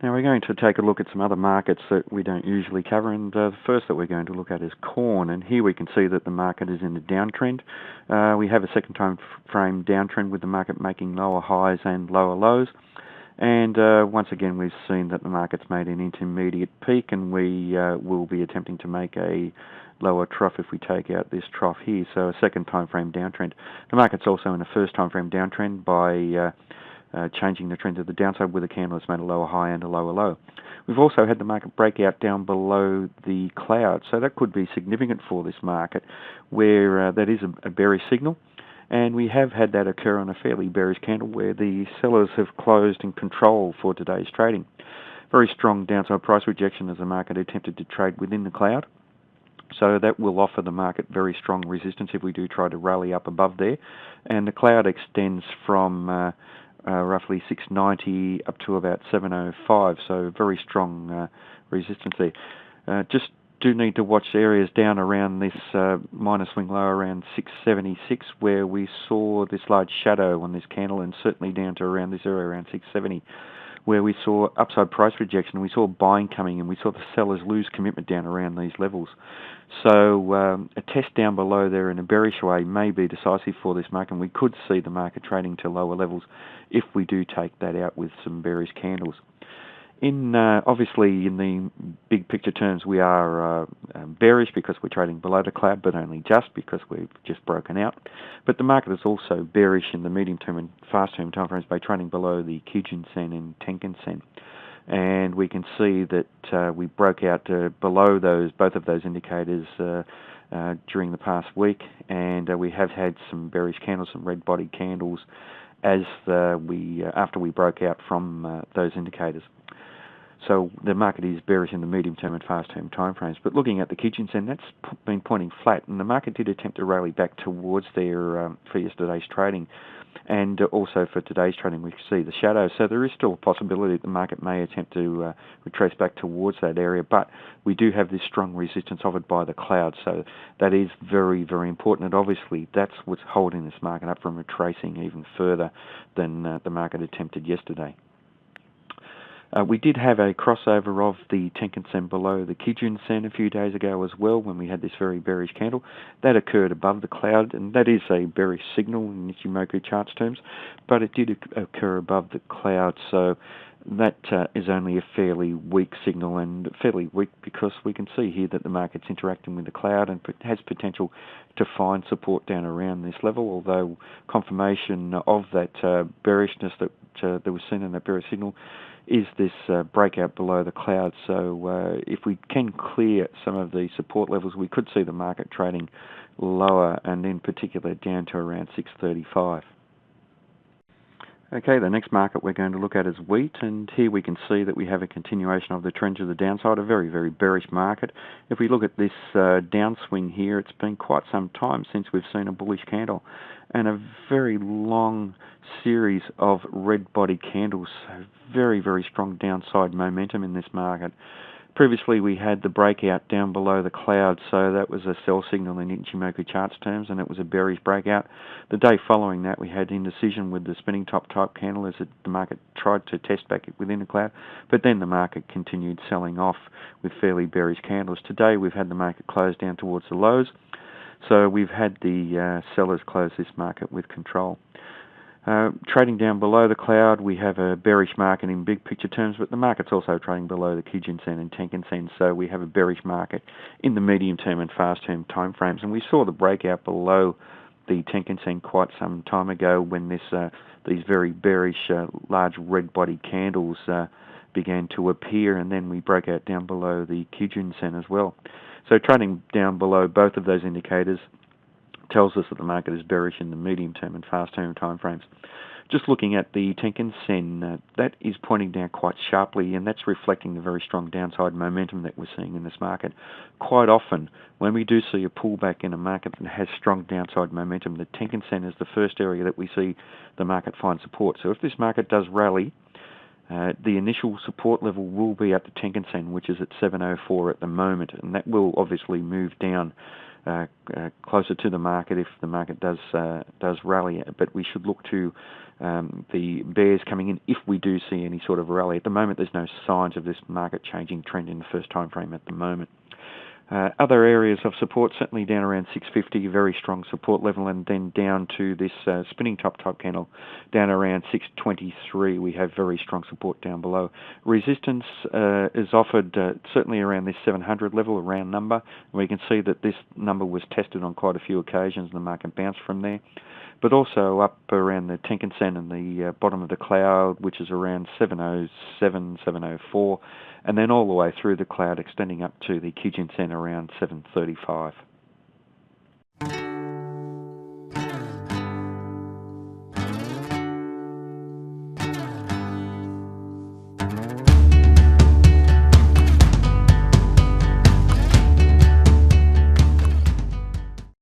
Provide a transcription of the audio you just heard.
Now we're going to take a look at some other markets that we don't usually cover, and the first that we're going to look at is corn, and here we can see that the market is in a downtrend. We have a second time frame downtrend with the market making lower highs and lower lows, and once again we've seen that the market's made an intermediate peak, and we will be attempting to make a lower trough if we take out this trough here, so a second time frame downtrend. The market's also in a first time frame downtrend by changing the trend to the downside with a candle that's made a lower high and a lower low. We've also had the market break out down below the cloud, so that could be significant for this market, where that is a bearish signal, and we have had that occur on a fairly bearish candle where the sellers have closed in control for today's trading. Very strong downside price rejection as the market attempted to trade within the cloud. So that will offer the market very strong resistance if we do try to rally up above there. And the cloud extends from roughly 690 up to about 705, so very strong resistance there. Just do need to watch areas down around this minor swing low around 676, where we saw this large shadow on this candle, and certainly down to around this area around 670, where we saw upside price rejection, we saw buying coming, and we saw the sellers lose commitment down around these levels. So a test down below there in a bearish way may be decisive for this market, and we could see the market trading to lower levels if we do take that out with some bearish candles. Obviously, in the big picture terms, we are bearish because we're trading below the cloud, but only just because we've just broken out. But the market is also bearish in the medium-term and fast-term timeframes by trading below the Kijun Sen and Tenkan Sen. And we can see that we broke out below both of those indicators during the past week, and we have had some bearish candles, some red-bodied candles, after we broke out from those indicators. So the market is bearish in the medium-term and fast-term timeframes. But looking at the Kijun Sen, that's been pointing flat, and the market did attempt to rally back towards there for yesterday's trading. And also for today's trading, we see the shadow. So there is still a possibility that the market may attempt to retrace back towards that area, but we do have this strong resistance offered by the cloud. So that is very, very important, and obviously that's what's holding this market up from retracing even further than the market attempted yesterday. We did have a crossover of the Tenkan Sen below the Kijun Sen a few days ago as well, when we had this very bearish candle. That occurred above the cloud, and that is a bearish signal in Ichimoku charts terms, but it did occur above the cloud, so that is only a fairly weak signal, and fairly weak because we can see here that the market's interacting with the cloud and has potential to find support down around this level, although confirmation of that bearishness that was seen in that bearish signal is this breakout below the cloud. So if we can clear some of the support levels, we could see the market trading lower, and in particular down to around 635. Okay, the next market we're going to look at is wheat, and here we can see that we have a continuation of the trend to the downside, a very, very bearish market. If we look at this downswing here, it's been quite some time since we've seen a bullish candle, and a very long series of red body candles, so very, very strong downside momentum in this market. Previously we had the breakout down below the cloud, so that was a sell signal in Ichimoku charts terms, and it was a bearish breakout. The day following that we had indecision with the spinning top type candle as the market tried to test back within the cloud, but then the market continued selling off with fairly bearish candles. Today we've had the market close down towards the lows, so we've had the sellers close this market with control. Trading down below the cloud, we have a bearish market in big picture terms, but the market's also trading below the Kijun Sen and Tenkan Sen, so we have a bearish market in the medium term and fast term time frames. And we saw the breakout below the Tenkan Sen quite some time ago when these very bearish large red body candles began to appear, and then we broke out down below the Kijun Sen as well. So trading down below both of those indicators tells us that the market is bearish in the medium-term and fast-term timeframes. Just looking at the Tenkan Sen, that is pointing down quite sharply, and that's reflecting the very strong downside momentum that we're seeing in this market. Quite often, when we do see a pullback in a market that has strong downside momentum, the Tenkan Sen is the first area that we see the market find support. So if this market does rally, the initial support level will be at the Tenkan Sen, which is at 704 at the moment, and that will obviously move down closer to the market if the market does rally. But we should look to the bears coming in if we do see any sort of rally. At the moment, there's no signs of this market changing trend in the first time frame at the moment. Other areas of support, certainly down around 650, very strong support level, and then down to this spinning top type candle, down around 623, we have very strong support down below. Resistance is offered certainly around this 700 level, a round number. We can see that this number was tested on quite a few occasions and the market bounced from there. But also up around the Tenkan Sen and the bottom of the cloud, which is around 707, 704, and then all the way through the cloud extending up to the Kijun Sen around 735.